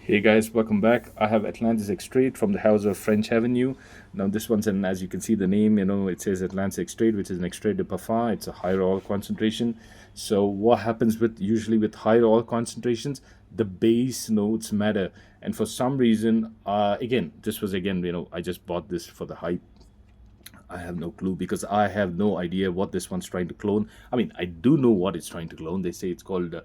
Hey guys, welcome back. I have Atlantis Extrait from the house of French Avenue. Now this one's an, as you can see the name, it says Atlantis Extrait, which is an extrait de parfum. It's a higher oil concentration. So what happens with usually with higher oil concentrations, the base notes matter. And for some reason, again, this was again, I just bought this for the hype. I have no clue because I have no idea what this one's trying to clone. I mean, I do know what it's trying to clone. They say it's called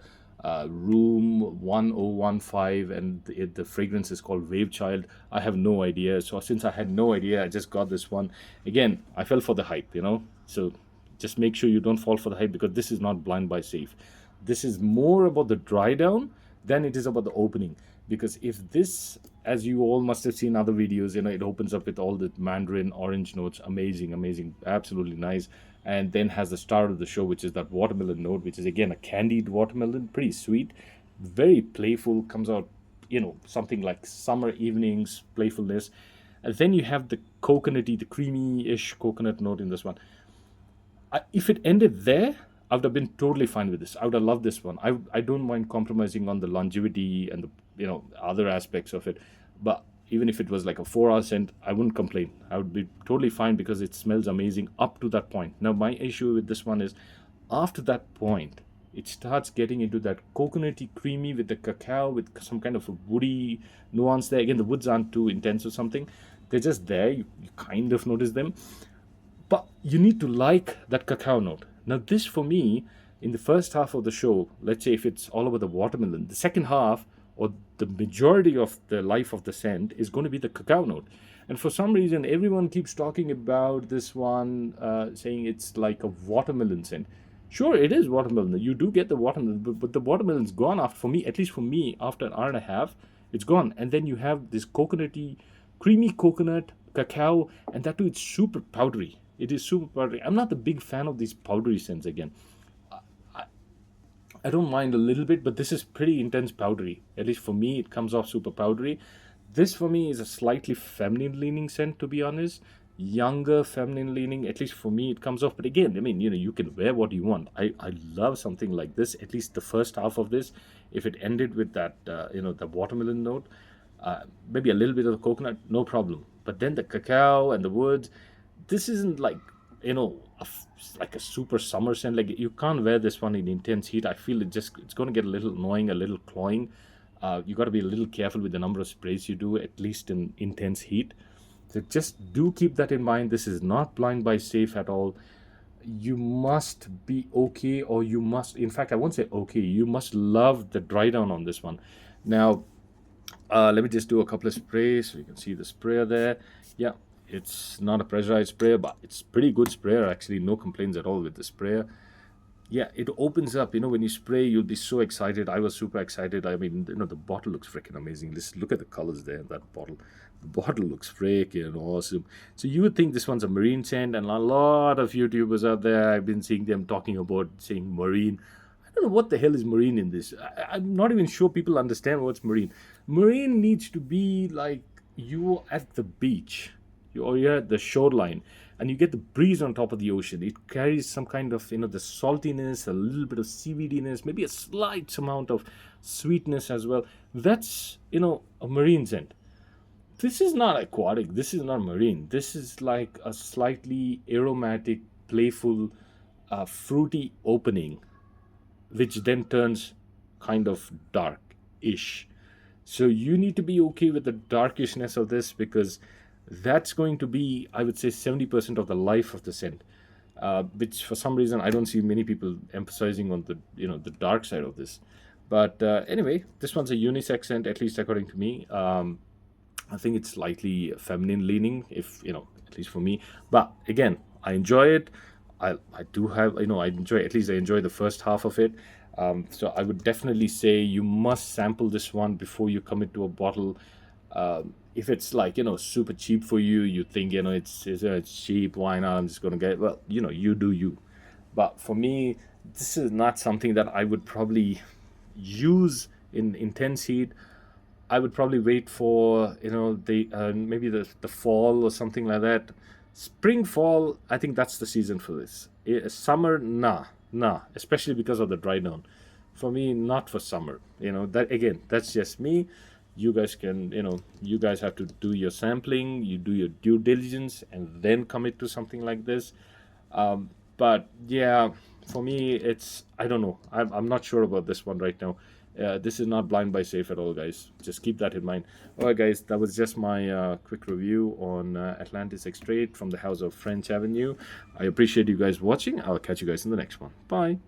Room 1015 and the fragrance is called Wave Child. I have no idea. So since I had no idea, I just got this one. Again, I fell for the hype. So just make sure you don't fall for the hype because this is not blind buy safe. This is more about the dry down than it is about the opening. Because if this, as you all must have seen other videos, it opens up with all the mandarin orange notes, amazing, amazing, absolutely nice, and then has the star of the show, which is that watermelon note, which is again a candied watermelon, pretty sweet, very playful, comes out, something like summer evenings playfulness. And then you have the coconutty, the creamy-ish coconut note in this one. If it ended there, I would have been totally fine with this. I would have loved this one. I don't mind compromising on the longevity and the other aspects of it, but even if it was like a 4 hour scent, I wouldn't complain. I would be totally fine because it smells amazing up to that point. Now my issue with this one is after that point, it starts getting into that coconutty creamy with the cacao with some kind of a woody nuance there. Again, the woods aren't too intense or something. They're just there. You kind of notice them, but you need to like that cacao note. Now, this for me, in the first half of the show, let's say if it's all over the watermelon, the second half or the majority of the life of the scent is going to be the cacao note. And for some reason, everyone keeps talking about this one, saying it's like a watermelon scent. Sure, it is watermelon. You do get the watermelon, but the watermelon's gone after, for me, at least for me, after an hour and a half, it's gone. And then you have this coconutty, creamy coconut, cacao, and that too, it's super powdery. It is super powdery. I'm not the big fan of these powdery scents again. I don't mind a little bit, but this is pretty intense powdery. At least for me, it comes off super powdery. This for me is a slightly feminine leaning scent, to be honest. Younger feminine leaning, at least for me, it comes off. But again, I mean, you can wear what you want. I love something like this, at least the first half of this. If it ended with that, the watermelon note, maybe a little bit of the coconut, no problem. But then the cacao and the woods, this isn't like like a super summer scent. Like you can't wear this one in intense heat. I feel it's going to get a little annoying, a little cloying. You got to be a little careful with the number of sprays you do, at least in intense heat. So just do keep that in mind. This is not blind buy safe at all. You must be okay, or you must, in fact, I won't say okay, you must love the dry down on this one. Now, let me just do a couple of sprays so you can see the sprayer there. Yeah, it's not a pressurized sprayer, but it's pretty good sprayer actually. No complaints at all with the sprayer. Yeah, it opens up. When you spray, you'll be so excited. I was super excited. I mean, the bottle looks freaking amazing. Let's look at the colors there in that bottle. The bottle looks freaking awesome. So you would think this one's a marine scent, and a lot of YouTubers out there, I've been seeing them talking about saying marine. I don't know what the hell is marine in this. I'm not even sure people understand what's marine. Marine needs to be like you at the beach, or you're at the shoreline, and you get the breeze on top of the ocean. It carries some kind of, the saltiness, a little bit of CBDness, maybe a slight amount of sweetness as well. That's, a marine scent. This is not aquatic. This is not marine. This is like a slightly aromatic, playful, fruity opening, which then turns kind of dark-ish. So you need to be okay with the darkishness of this because that's going to be, I would say, 70% of the life of the scent. Which for some reason I don't see many people emphasizing on the dark side of this. But anyway, this one's a unisex scent, at least according to me. I think it's slightly feminine leaning, if at least for me. But again, I enjoy it. I do have, I enjoy, at least I enjoy the first half of it. So I would definitely say you must sample this one before you commit to a bottle. If it's like, super cheap for you, you think, it's cheap, why not? I'm just going to get it. Well, you do you. But for me, this is not something that I would probably use in intense heat. I would probably wait for, maybe the fall or something like that. Spring, fall, I think that's the season for this. Summer, nah, especially because of the dry down. For me, not for summer. That again, that's just me. You guys can, you guys have to do your sampling, you do your due diligence, and then commit to something like this. But yeah, for me, it's, I don't know. I'm not sure about this one right now. This is not blind buy safe at all, guys. Just keep that in mind. All right, guys, that was just my quick review on Atlantis Extrait from the house of French Avenue. I appreciate you guys watching. I'll catch you guys in the next one. Bye.